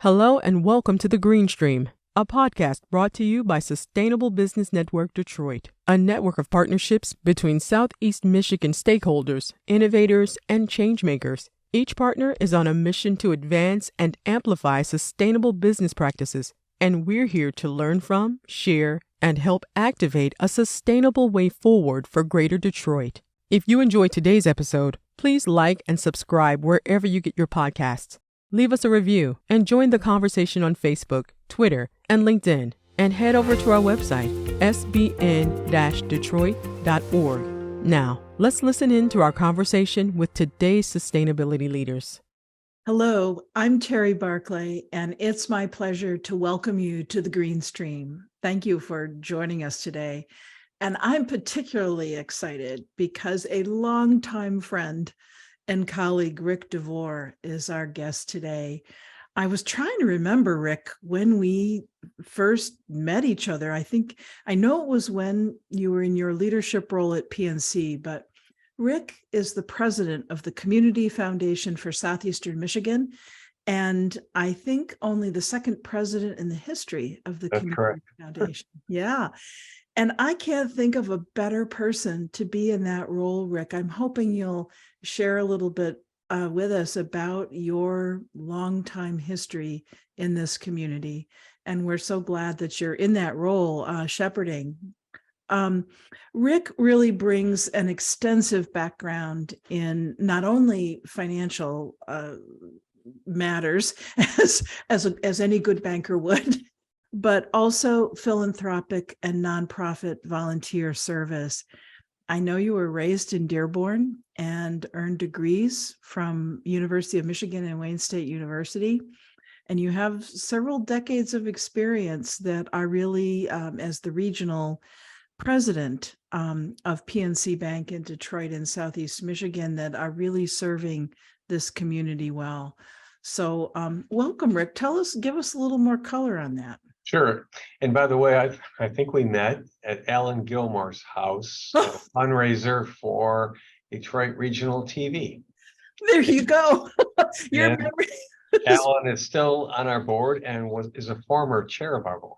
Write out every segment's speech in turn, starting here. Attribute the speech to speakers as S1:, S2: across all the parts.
S1: Hello and welcome to The Green Stream, a podcast brought to you by Sustainable Business Network Detroit, a network of partnerships between Southeast Michigan stakeholders, innovators, and changemakers. Each partner is on a mission to advance and amplify sustainable business practices, and we're here to learn from, share, and help activate a sustainable way forward for Greater Detroit. If you enjoyed today's episode, please like and subscribe wherever you get your podcasts. Leave us a review and join the conversation on Facebook, Twitter, and LinkedIn. And head over to our website, sbn-detroit.org. Now, let's listen in to our conversation with today's sustainability leaders.
S2: Hello, I'm Terry Barclay, and it's my pleasure to welcome you to the Green Stream. Thank you for joining us today. And I'm particularly excited because a longtime friend and colleague, Ric DeVore, is our guest today. I was trying to remember, Ric, when we first met each other. I know it was when you were in your leadership role at PNC, but Ric is the president of the Community Foundation for Southeastern Michigan, and I think only the second president in the history of the Community Foundation. Yeah. And I can't think of a better person to be in that role, Ric. I'm hoping you'll share a little bit with us about your longtime history in this community. And we're so glad that you're in that role, shepherding. Ric really brings an extensive background in not only financial matters, as any good banker would, but also philanthropic and nonprofit volunteer service. I know you were raised in Dearborn and earned degrees from University of Michigan and Wayne State University, and you have several decades of experience that are really, as the regional president of PNC Bank in Detroit and Southeast Michigan, that are really serving this community well. So welcome, Ric. Give us a little more color on that.
S3: Sure. And by the way, I think we met at Alan Gilmore's house at a fundraiser for Detroit Regional TV.
S2: There you go.
S3: Alan is still on our board and is a former chair of our board.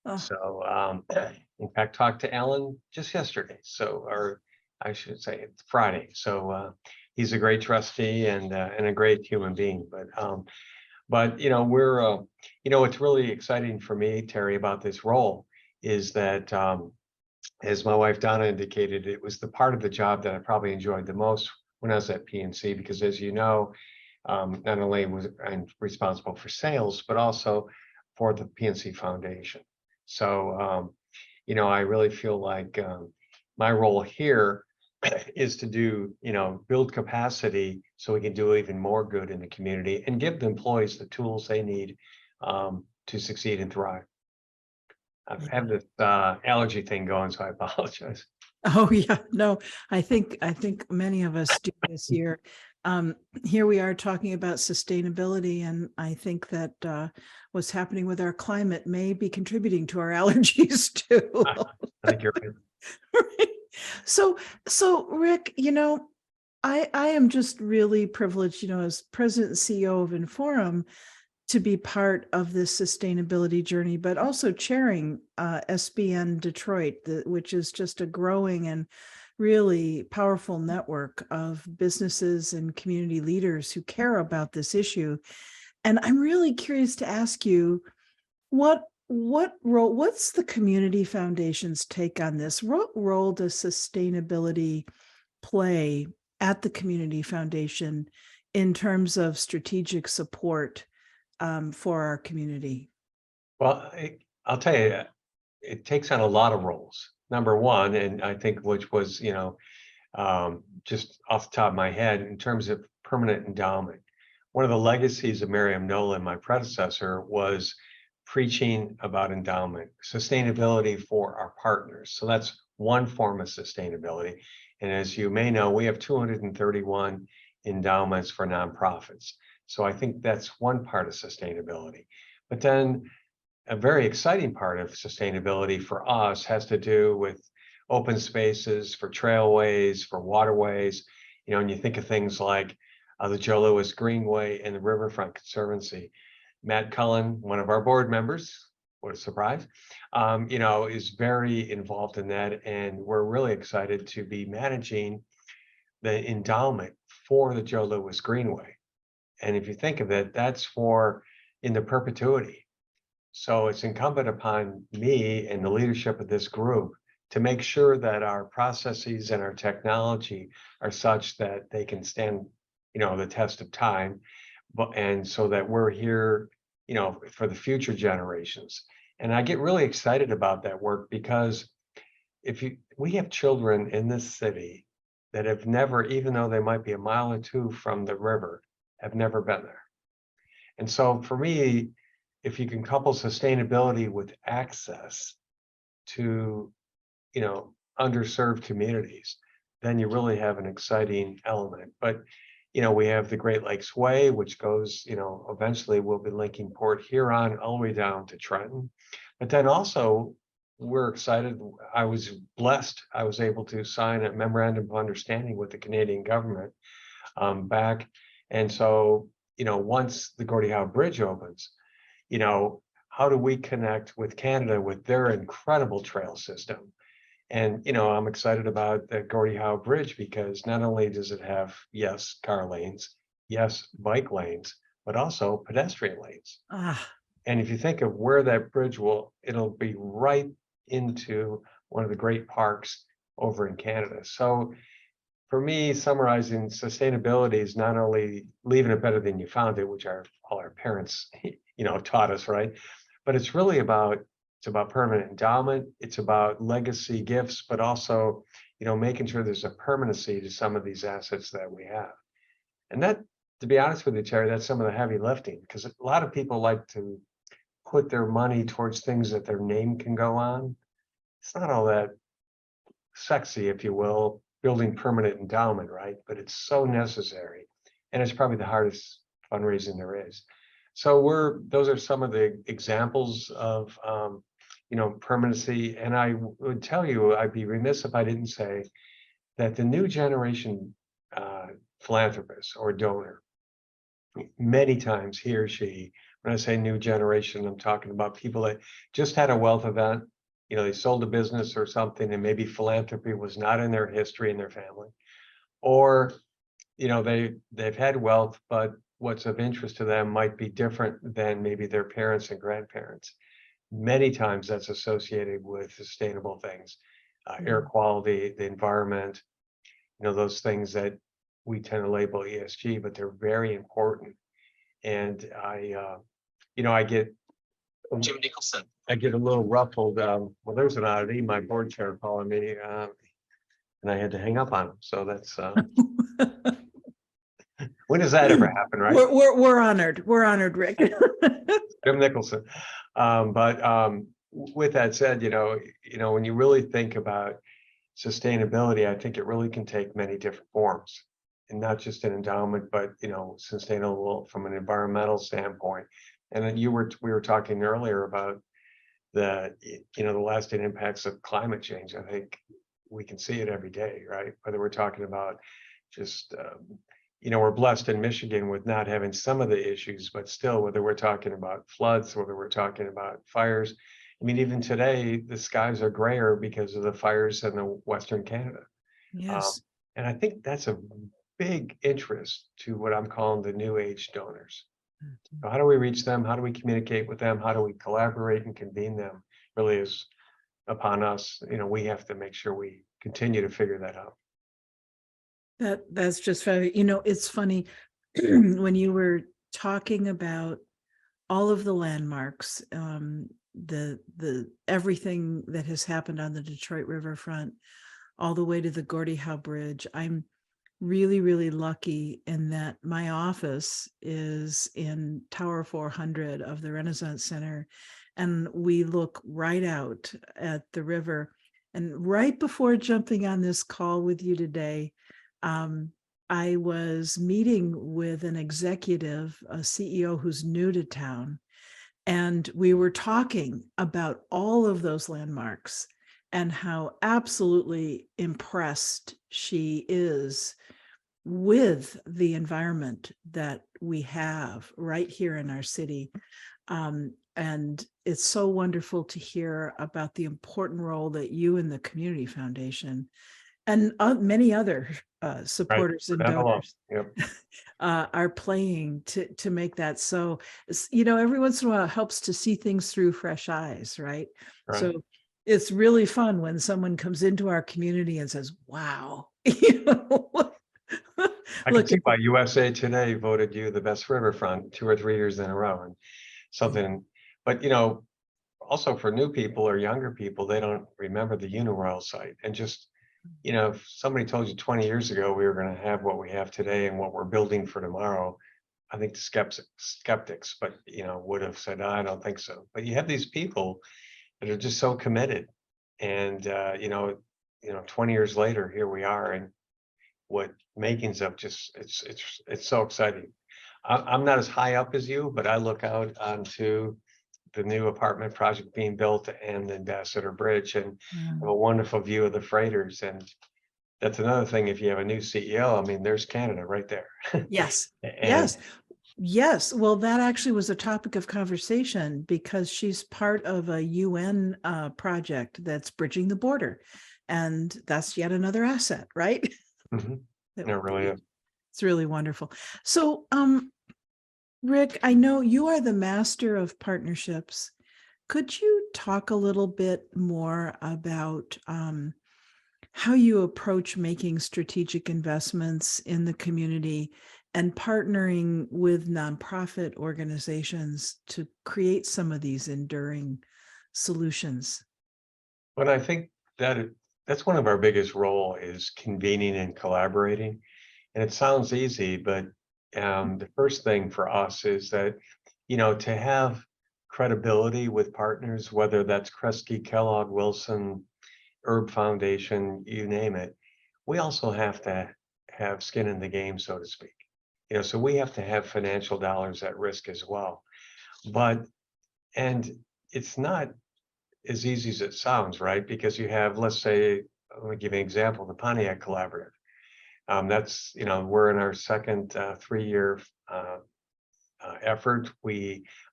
S3: Oh. So, in fact, talked to Alan just yesterday. or I should say Friday. So he's a great trustee and a great human being. But we're what's really exciting for me, Terry, about this role is that, as my wife Donna indicated, it was the part of the job that I probably enjoyed the most when I was at PNC, because as you know, not only was I responsible for sales, but also for the PNC Foundation. So, I really feel like my role here is to build capacity so we can do even more good in the community and give the employees the tools they need to succeed and thrive. I've had this allergy thing going, so I apologize.
S2: Oh yeah, no, I think many of us do this year. Here we are talking about sustainability, and I think that what's happening with our climate may be contributing to our allergies too.
S3: I think you're right.
S2: Right. So Ric, I am just really privileged, as president and CEO of Inforum, to be part of this sustainability journey, but also chairing SBN Detroit, which is just a growing and really powerful network of businesses and community leaders who care about this issue. And I'm really curious to ask you, what role, what's the Community Foundation's take on this? What role does sustainability play at the Community Foundation in terms of strategic support for our community?
S3: Well, I'll tell you, it takes on a lot of roles. Number one, and I think which was, just off the top of my head, in terms of permanent endowment, one of the legacies of Miriam Nolan, my predecessor, was preaching about endowment, sustainability for our partners. So that's one form of sustainability. And as you may know, we have 231 endowments for nonprofits. So I think that's one part of sustainability. But then a very exciting part of sustainability for us has to do with open spaces, for trailways, for waterways. And you think of things like the Joe Louis Greenway and the Riverfront Conservancy. Matt Cullen, one of our board members, what a surprise, is very involved in that. And we're really excited to be managing the endowment for the Joe Louis Greenway. And if you think of it, that's for in the perpetuity. So it's incumbent upon me and the leadership of this group to make sure that our processes and our technology are such that they can stand, the test of time, and so that we're here, for the future generations. And I get really excited about that work because we have children in this city that have never, even though they might be a mile or two from the river, have never been there. And so for me, if you can couple sustainability with access to, underserved communities, then you really have an exciting element. But, we have the Great Lakes Way, which goes, eventually we'll be linking Port Huron all the way down to Trenton. But then also we're excited. I was blessed. I was able to sign a memorandum of understanding with the Canadian government back. And so, once the Gordie Howe Bridge opens, how do we connect with Canada with their incredible trail system? And, I'm excited about the Gordie Howe Bridge because not only does it have, yes, car lanes, yes, bike lanes, but also pedestrian lanes. And if you think of where that bridge it'll be right into one of the great parks over in Canada. So for me, summarizing sustainability is not only leaving it better than you found it, which all our parents, taught us, right? But it's really about permanent endowment. It's about legacy gifts, but also, making sure there's a permanency to some of these assets that we have. And that, to be honest with you, Terry, that's some of the heavy lifting, because a lot of people like to put their money towards things that their name can go on. It's not all that sexy, if you will, building permanent endowment, right? But it's so necessary. And it's probably the hardest fundraising there is. So those are some of the examples of, permanency. And I would tell you, I'd be remiss if I didn't say that the new generation philanthropist or donor, many times he or she, when I say new generation, I'm talking about people that just had a wealth event, they sold a business or something, and maybe philanthropy was not in their history in their family, or, they've had wealth, but what's of interest to them might be different than maybe their parents and grandparents. Many times that's associated with sustainable things, air quality, the environment, those things that we tend to label ESG, but they're very important. And I get Jim Nicholson. I get a little ruffled. Well, there's an oddity. My board chair calling me, and I had to hang up on him. So that's when does that ever happen, right?
S2: We're honored. We're honored, Rick.
S3: Jim Nicholson. But with that said, when you really think about sustainability, I think it really can take many different forms, and not just an endowment, but sustainable from an environmental standpoint. And then we were talking earlier about the lasting impacts of climate change. I think we can see it every day, right? Whether we're talking about just we're blessed in Michigan with not having some of the issues, but still, whether we're talking about floods, whether we're talking about fires. I mean, even today, the skies are grayer because of the fires in the Western Canada.
S2: Yes.
S3: And I think that's a big interest to what I'm calling the new age donors. So how do we reach them? How do we communicate with them? How do we collaborate and convene them? Really is upon us. We have to make sure we continue to figure that out.
S2: That's just funny. It's funny when you were talking about all of the landmarks, the everything that has happened on the Detroit riverfront, all the way to the Gordie Howe Bridge. I'm really, really lucky in that my office is in Tower 400 of the Renaissance Center, and we look right out at the river. And right before jumping on this call with you today, I was meeting with an executive, a CEO who's new to town, and we were talking about all of those landmarks and how absolutely impressed she is with the environment that we have right here in our city. And it's so wonderful to hear about the important role that you and the Community Foundation and many other supporters and donors are playing to make that so. Every once in a while it helps to see things through fresh eyes, right? So it's really fun when someone comes into our community and says, wow,
S3: I can see why USA Today voted you the best riverfront 2 or 3 years in a row and something. But also for new people or younger people, they don't remember the Uniroyal site. And just if somebody told you 20 years ago we were going to have what we have today and what we're building for tomorrow, I think the skeptics, but would have said, I don't think so. But you have these people that are just so committed, and 20 years later, here we are, and what makings of it's so exciting. I'm not as high up as you, but I look out onto the new apartment project being built and the Ambassador Bridge, and have a wonderful view of the freighters. And that's another thing. If you have a new CEO, I mean, there's Canada right there.
S2: Yes. Yes. Well, that actually was a topic of conversation because she's part of a UN project that's bridging the border. And that's yet another asset, right?
S3: Mm-hmm. It really is.
S2: It's really wonderful. So, Ric, I know you are the master of partnerships. Could you talk a little bit more about how you approach making strategic investments in the community and partnering with nonprofit organizations to create some of these enduring solutions?
S3: But I think that's one of our biggest role is convening and collaborating. And it sounds easy, but the first thing for us is that, to have credibility with partners, whether that's Kresge, Kellogg, Wilson, Herb Foundation, you name it, we also have to have skin in the game, so to speak. So we have to have financial dollars at risk as well. And it's not as easy as it sounds, right? Because you have, let's say, let me give you an example, the Pontiac Collaborative. That's, we're in our second 3-year effort.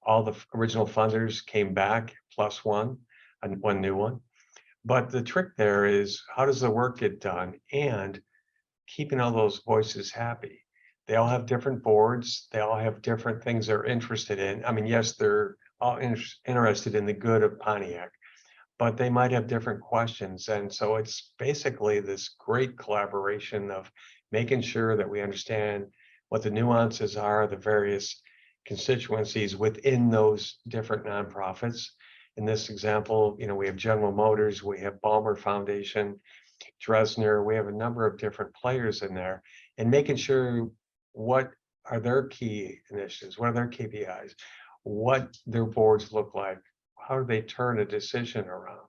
S3: All the original funders came back plus one, and one new one. But the trick there is, how does the work get done and keeping all those voices happy? They all have different boards. They all have different things they're interested in. I mean, yes, they're all interested in the good of Pontiac, but they might have different questions. And so it's basically this great collaboration of making sure that we understand what the nuances are, the various constituencies within those different nonprofits. In this example, we have General Motors, we have Ballmer Foundation, Dresner, we have a number of different players in there, and making sure what are their key initiatives, what are their KPIs, what their boards look like, how do they turn a decision around?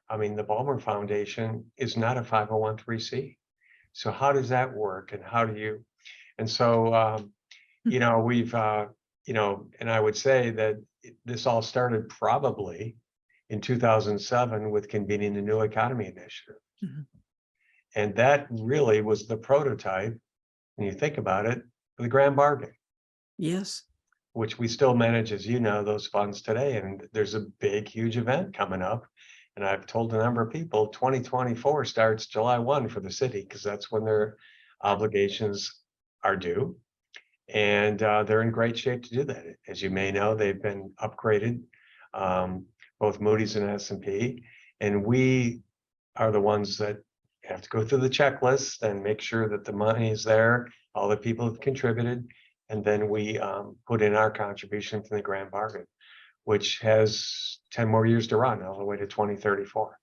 S3: I mean, the Ballmer Foundation is not a 501(c)(3). So how does that work? And how do you, and so, we've, and I would say that this all started probably in 2007 with convening the New Economy Initiative. Mm-hmm. And that really was the prototype, when you think about it, for the Grand Bargain.
S2: Yes.
S3: Which we still manage, as you know, those funds today. And there's a big, huge event coming up. And I've told a number of people, 2024 starts July 1 for the city, because that's when their obligations are due. And they're in great shape to do that. As you may know, they've been upgraded, both Moody's and S&P. And we are the ones that have to go through the checklist and make sure that the money is there, all the people have contributed. And then we put in our contribution to the Grand Bargain, which has 10 more years to run, all the way to 2034.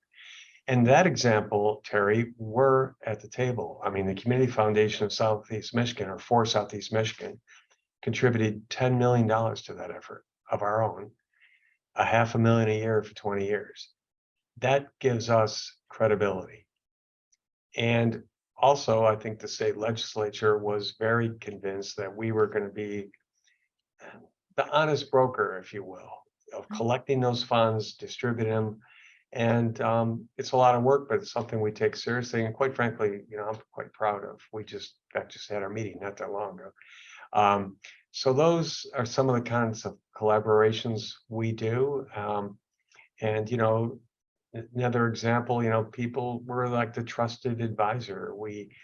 S3: And that example, Terry, we're at the table. I mean, the Community Foundation of Southeast Michigan, or for Southeast Michigan, contributed $10 million to that effort of our own, $500,000 a year for 20 years. That gives us credibility. And also, I think the state legislature was very convinced that we were going to be the honest broker, if you will, of collecting those funds, distributing them, And it's a lot of work, but it's something we take seriously. And quite frankly, I'm quite proud of. We just had our meeting not that long ago. So those are some of the kinds of collaborations we do. And another example, people, we're like the trusted advisor. We,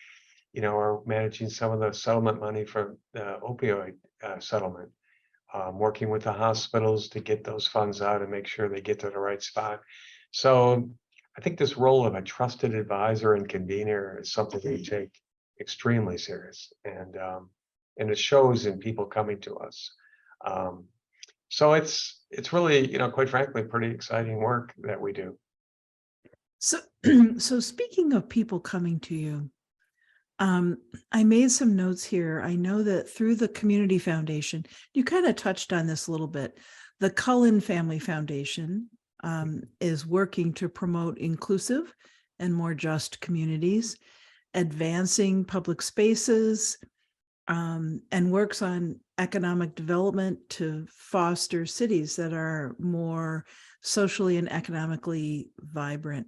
S3: are managing some of the settlement money for the opioid settlement, working with the hospitals to get those funds out and make sure they get to the right spot. So I think this role of a trusted advisor and convener is something we take extremely serious, and it shows in people coming to us. So it's really, quite frankly, pretty exciting work that we do.
S2: So, so speaking of people coming to you, I made some notes here. I know that through the Community Foundation, you kind of touched on this a little bit. The Cullen Family Foundation is working to promote inclusive and more just communities, advancing public spaces, and works on economic development to foster cities that are more socially and economically vibrant.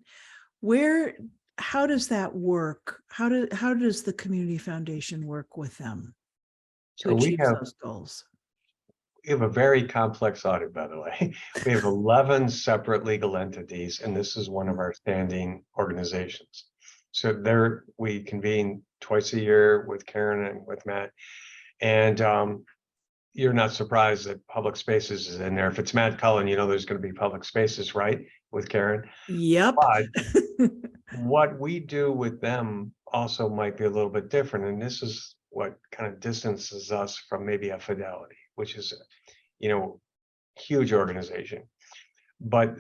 S2: How does that work? How does the Community Foundation work with them to achieve those goals?
S3: We have a very complex audit, by the way. We have 11 separate legal entities, and this is one of our standing organizations. So there we convene twice a year with Karen and with Matt. And you're not surprised that public spaces is in there. If it's Matt Cullen, there's going to be public spaces, right? With Karen.
S2: Yep.
S3: But what we do with them also might be a little bit different. And this is what kind of distances us from maybe a Fidelity, which is, huge organization. But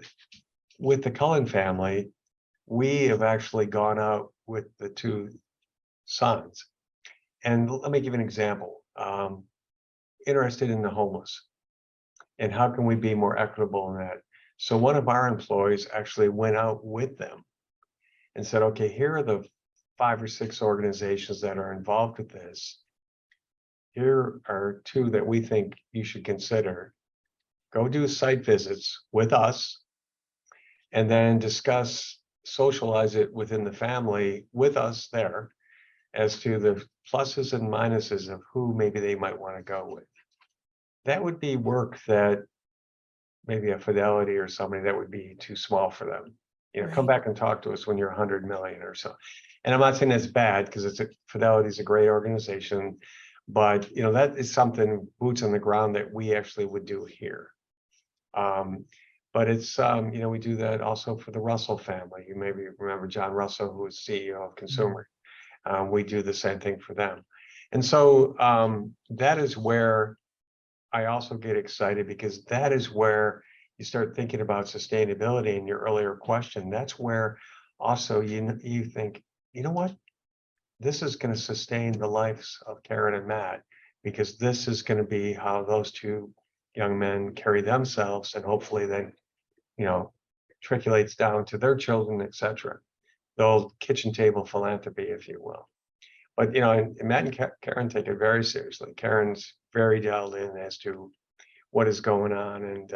S3: with the Cullen family, we have actually gone out with the two sons. And let me give you an example. Interested in the homeless. And how can we be more equitable in that? So one of our employees actually went out with them and said, okay, here are the 5 or 6 organizations that are involved with this. Here are 2 that we think you should consider. Go do site visits with us and then socialize it within the family with us there as to the pluses and minuses of who maybe they might want to go with. That would be work that maybe a Fidelity or somebody that would be too small for them.
S2: Right.
S3: Come back and talk to us when you're 100 million or so. And I'm not saying that's bad, because Fidelity is a great organization, but that is something boots on the ground that we actually would do here. But it's we do that also for the Russell family. You maybe remember John Russell, who is CEO of Consumer. We do the same thing for them. And so that is where I also get excited, because that is where you start thinking about sustainability. In your earlier question, that's where also you think, what? This is going to sustain the lives of Karen and Matt, because this is going to be how those 2 young men carry themselves, and hopefully then, trickulates down to their children, etc. The old kitchen table philanthropy, if you will. But and Matt and Karen take it very seriously. Karen's very dialed in as to what is going on, and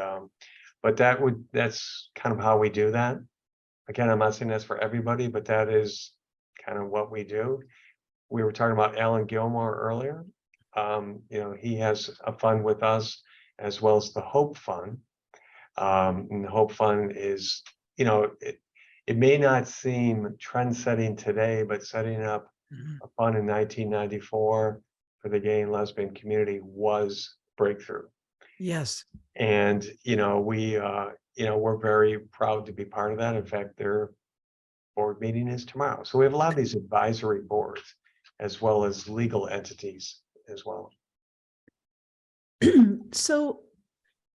S3: but that's kind of how we do that. Again, I'm not saying that's for everybody, but that is kind of what we do. We were talking about Alan Gilmore earlier. He has a fund with us, as well as the Hope Fund. And the Hope Fund is, it may not seem trend-setting today, but setting up a fund in 1994 for the gay and lesbian community was breakthrough.
S2: Yes.
S3: And, we're very proud to be part of that. In fact, their board meeting is tomorrow. So we have a lot of these advisory boards, as well as legal entities as well.
S2: So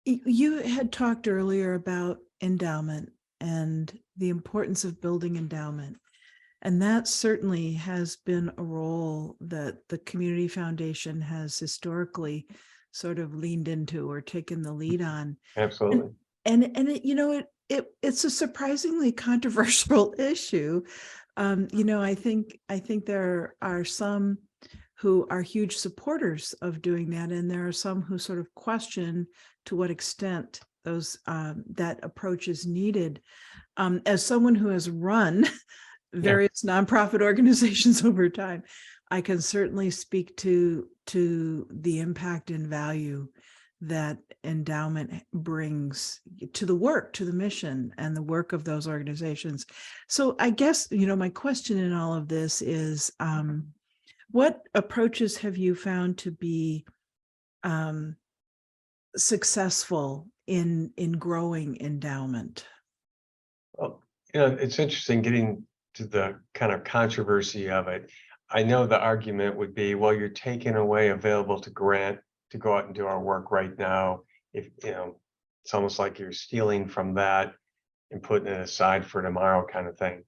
S2: you had talked earlier about endowment and the importance of building endowment. And that certainly has been a role that the Community Foundation has historically sort of leaned into or taken the lead on.
S3: Absolutely.
S2: And it, it's a surprisingly controversial issue. I think there are some who are huge supporters of doing that, and there are some who sort of question to what extent that approach is needed. As someone who has run various nonprofit organizations over time, I can certainly speak to the impact and value that endowment brings to the work, to the mission and the work of those organizations. So I guess, my question in all of this is, what approaches have you found to be successful in growing endowment?
S3: Well, it's interesting getting to the kind of controversy of it. I know the argument would be, well, you're taking away available to grant to go out and do our work right now. If it's almost like you're stealing from that and putting it aside for tomorrow kind of thing.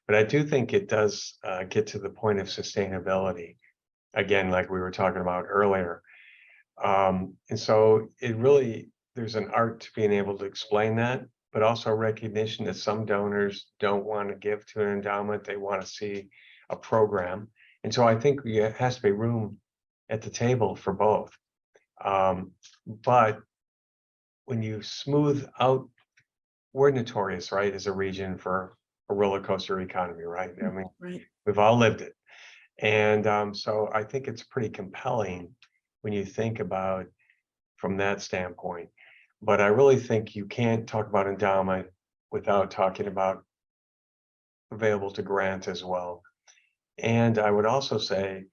S3: But I do think it does get to the point of sustainability, again, like we were talking about earlier. And so there's an art to being able to explain that, but also recognition that some donors don't want to give to an endowment. They want to see a program. And so I think there has to be room at the table for both. But when you smooth out, we're notorious, right, as a region for a roller coaster economy, right? I mean,
S2: right.
S3: We've all lived it. And so I think it's pretty compelling when you think about from that standpoint. But I really think you can't talk about endowment without talking about available to grant as well. And I would also say,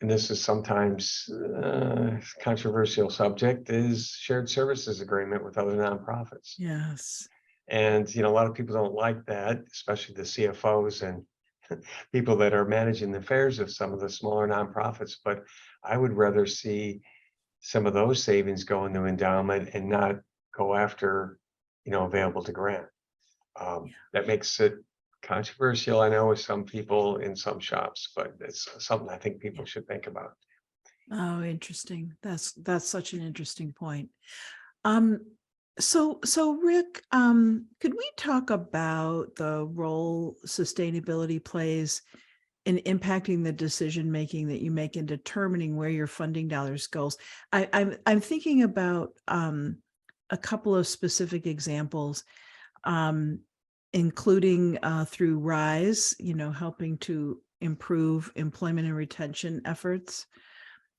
S3: and this is sometimes a controversial subject, is shared services agreement with other nonprofits.
S2: Yes.
S3: And a lot of people don't like that, especially the CFOs and people that are managing the affairs of some of the smaller nonprofits. But I would rather see some of those savings go into endowment and not go after, available to grant. That makes it controversial, I know, with some people in some shops, but it's something I think people should think about.
S2: Oh, interesting. That's such an interesting point. So Ric, could we talk about the role sustainability plays in impacting the decision making that you make in determining where your funding dollars goes? I'm thinking about a couple of specific examples, including through RISE, helping to improve employment and retention efforts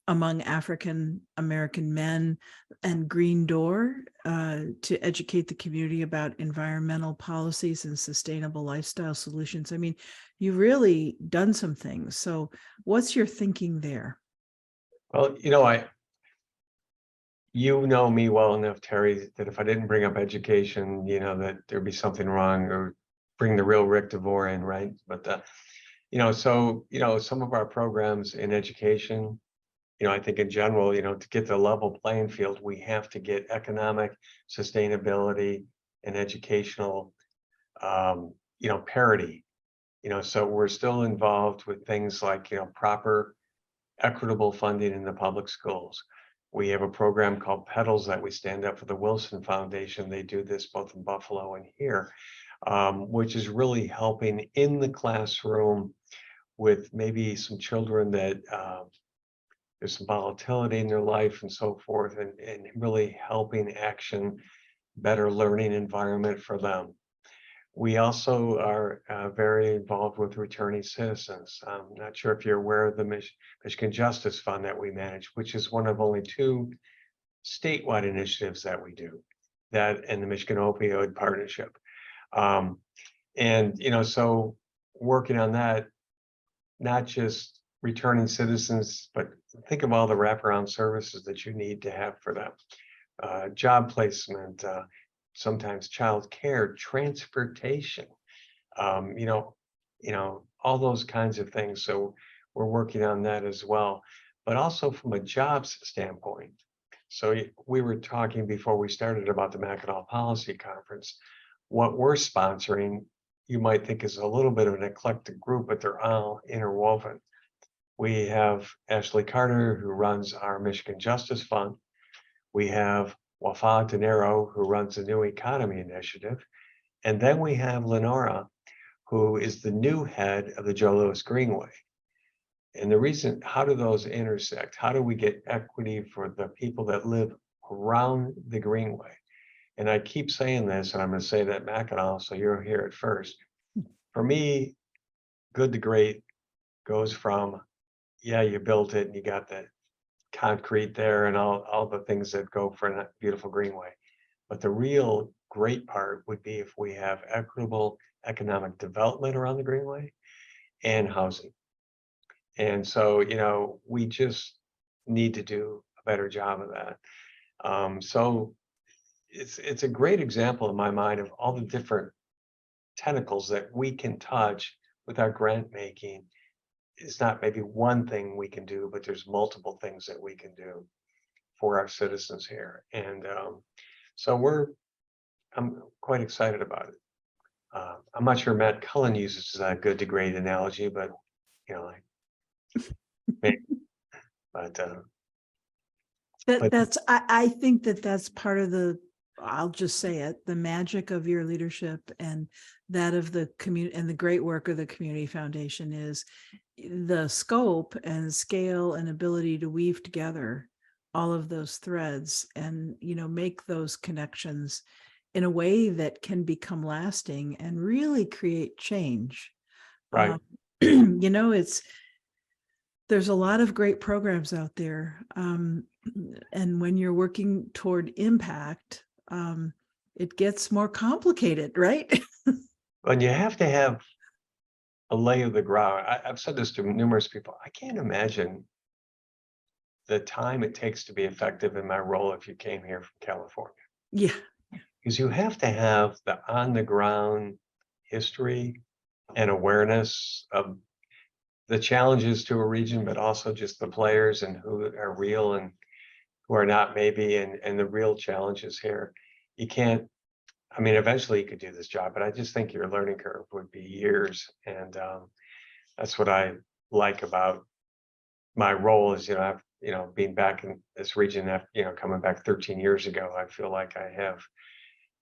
S2: among African American men, and Green Door to educate the community about environmental policies and sustainable lifestyle solutions. I mean, you've really done some things. So what's your thinking there?
S3: Well, you know me well enough, Terry, that if I didn't bring up education, that there'd be something wrong, or bring the real Ric DeVore in, right? But, some of our programs in education, I think in general, to get the level playing field, we have to get economic sustainability and educational, parity. So we're still involved with things like, proper equitable funding in the public schools. We have a program called Petals that we stand up for the Wilson Foundation. They do this both in Buffalo and here, which is really helping in the classroom with maybe some children that there's some volatility in their life and so forth, and really helping action better learning environment for them. We also are very involved with returning citizens. I'm not sure if you're aware of the Michigan Justice Fund that we manage, which is one of only 2 statewide initiatives that we do, that and the Michigan Opioid Partnership. So working on that, not just returning citizens, but think of all the wraparound services that you need to have for them. Job placement, sometimes child care, transportation, all those kinds of things. So we're working on that as well, but also from a jobs standpoint. So we were talking before we started about the Mackinac Policy Conference. What we're sponsoring, you might think is a little bit of an eclectic group, but they're all interwoven. We have Ashley Carter, who runs our Michigan Justice Fund. We have Wafa Dinero, who runs the New Economy Initiative. And then we have Lenora, who is the new head of the Joe Louis Greenway. And the reason, how do those intersect? How do we get equity for the people that live around the Greenway? And I keep saying this, and I'm going to say that Mackinac, so you'll hear it first. For me, good to great goes from, yeah, you built it and you got the concrete there and all the things that go for a beautiful greenway. But the real great part would be if we have equitable economic development around the greenway and housing. And so, we just need to do a better job of that. So it's a great example in my mind of all the different tentacles that we can touch with our grant making. It's not maybe one thing we can do, but there's multiple things that we can do for our citizens here. And so I'm quite excited about it. I'm not sure Matt Cullen uses a good to great analogy, but maybe, but
S2: I think that's part of I'll just say it, the magic of your leadership and that of the community and the great work of the Community Foundation is the scope and scale and ability to weave together all of those threads and, make those connections in a way that can become lasting and really create change.
S3: right.
S2: There's a lot of great programs out there. And when you're working toward impact, it gets more complicated, right?
S3: And you have to have a lay of the ground. I've said this to numerous people. I can't imagine the time it takes to be effective in my role if you came here from California.
S2: Yeah.
S3: Because you have to have the on the ground history and awareness of the challenges to a region, but also just the players and who are real and who are not maybe, and the real challenges here. You can't, eventually you could do this job, but I just think your learning curve would be years. And that's what I like about my role is, I've, being back in this region, after, coming back 13 years ago, I feel like I have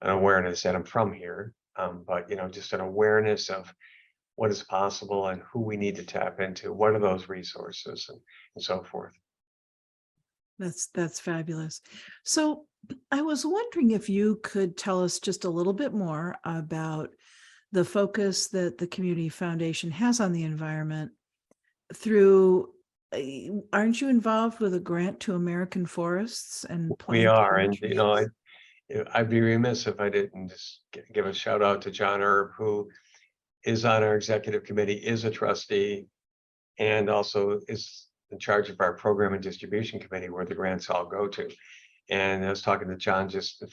S3: an awareness that I'm from here, but, just an awareness of what is possible and who we need to tap into, what are those resources and so forth.
S2: That's fabulous. So I was wondering if you could tell us just a little bit more about the focus that the Community Foundation has on the environment through, aren't you involved with a grant to American Forests and
S3: We
S2: planting
S3: are, and
S2: trees?
S3: I'd be remiss if I didn't just give a shout out to John Erb, who is on our executive committee, is a trustee, and also is in charge of our program and distribution committee where the grants all go to. And I was talking to John just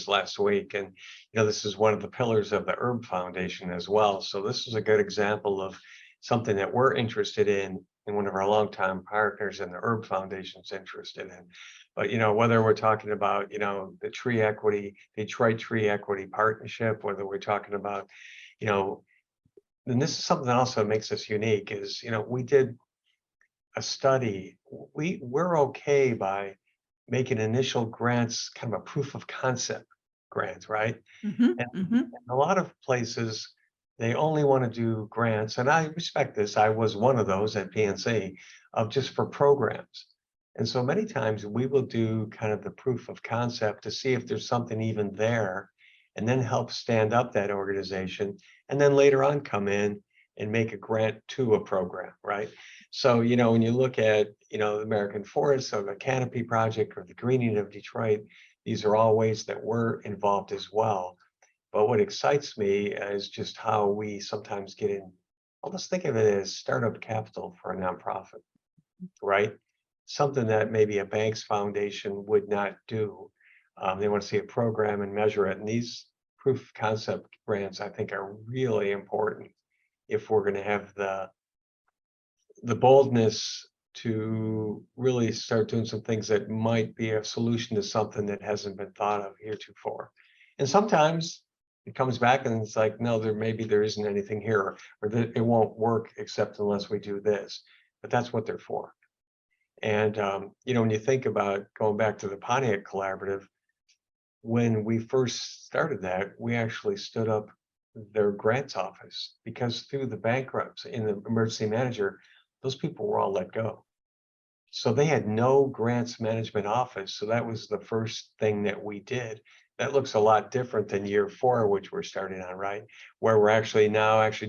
S3: last week, and this is one of the pillars of the Herb Foundation as well. So this is a good example of something that we're interested in, and one of our longtime partners in the Herb Foundation's interested in. But whether we're talking about the tree equity, Detroit Tree Equity Partnership, whether we're talking about and this is something that also makes us unique is we did a study. We're okay by making initial grants kind of a proof of concept grant, right? And a lot of places, they only want to do grants, and I respect this. I was one of those at PNC of just for programs. And so many times we will do kind of the proof of concept to see if there's something even there, and then help stand up that organization, and then later on come in and make a grant to a program, right? So, when you look at, the American Forests or the Canopy Project or the Greening of Detroit, these are all ways that we're involved as well. But what excites me is just how we sometimes get in, I'll just think of it as startup capital for a nonprofit, right? Something that maybe a bank's foundation would not do. They want to see a program and measure it. And these proof of concept grants, I think, are really important if we're going to have the boldness to really start doing some things that might be a solution to something that hasn't been thought of heretofore. And sometimes it comes back and it's like, no, there isn't anything here, or that it won't work except unless we do this. But that's what they're for. And when you think about going back to the Pontiac Collaborative, when we first started that, we actually stood up their grants office, because through the bankruptcy in the emergency manager, those people were all let go. So they had no grants management office. So that was the first thing that we did. that looks a lot different than year 4, which we're starting on, right? Where we're actually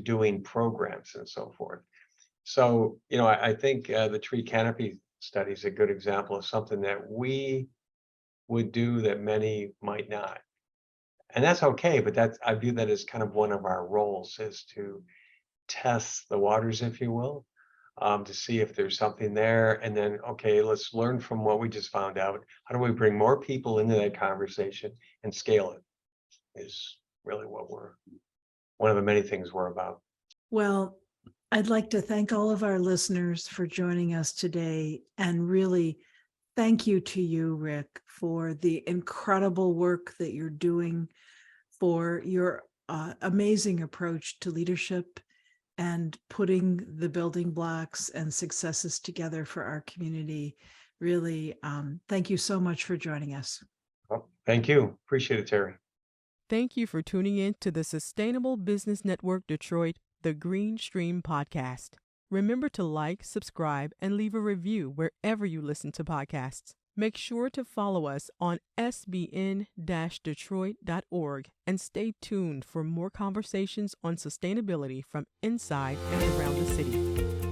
S3: doing programs and so forth. So, I think the tree canopy study is a good example of something that we would do that many might not. And that's okay, but I view that as kind of one of our roles, is to test the waters, if you will, to see if there's something there. And then, okay, let's learn from what we just found out. How do we bring more people into that conversation and scale it, is really one of the many things we're about.
S2: Well, I'd like to thank all of our listeners for joining us today, and really thank you to you, Ric, for the incredible work that you're doing, for your amazing approach to leadership and putting the building blocks and successes together for our community. Really, thank you so much for joining us.
S3: Well, thank you. Appreciate it, Terry.
S1: Thank you for tuning in to the Sustainable Business Network Detroit, the Green Stream podcast. Remember to like, subscribe, and leave a review wherever you listen to podcasts. Make sure to follow us on SBN-Detroit.org and stay tuned for more conversations on sustainability from inside and around the city.